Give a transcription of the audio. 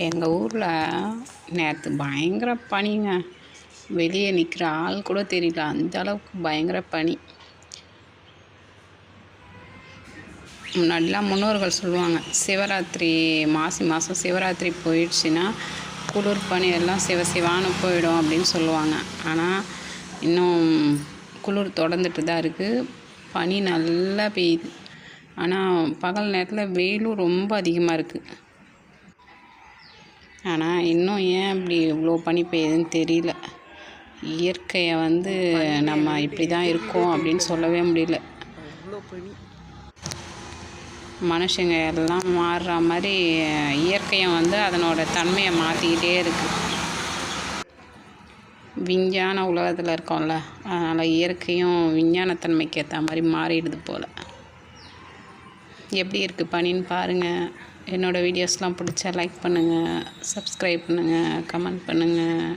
எங்கள் ஊரில் நேற்று பயங்கர பனிங்க. வெளியே நிற்கிற ஆள் கூட தெரியல, அந்த அளவுக்கு பயங்கர பனி. முன்னாடிலாம் முன்னோர்கள் சொல்லுவாங்க, சிவராத்திரி மாசி மாதம் சிவராத்திரி போயிடுச்சுன்னா குளிர் பனி எல்லாம் சிவசிவான்னு போயிடும் அப்படின்னு சொல்லுவாங்க. ஆனால் இன்னும் குளிர் தொடர்ந்துட்டு தான் இருக்குது, பனி நல்லா பெய்யுது. ஆனால் பகல் நேரத்தில் வெயிலும் ரொம்ப அதிகமாக இருக்குது. ஆனால் இன்னும் ஏன் இப்படி இவ்வளோ பனி பெய்யுதுன்னு தெரியல. இயற்கையை நம்ம இப்படி தான் இருக்கோம் அப்படின்னு சொல்லவே முடியல. மனுஷங்க எல்லாம் மாறுற மாதிரி இயற்கையும் அதனோட தன்மையை மாற்றிக்கிட்டே இருக்குது. விஞ்ஞான உலகத்தில் இருக்கோம்ல, அதனால் இயற்கையும் விஞ்ஞானத்தன்மைக்கு ஏற்ற மாதிரி மாறிடுது போல். எப்படி இருக்குது பனின்னு பாருங்கள். என்னோடய வீடியோஸ்லாம் பிடிச்சா லைக் பண்ணுங்கள், சப்ஸ்கிரைப் பண்ணுங்கள், கமெண்ட் பண்ணுங்கள்.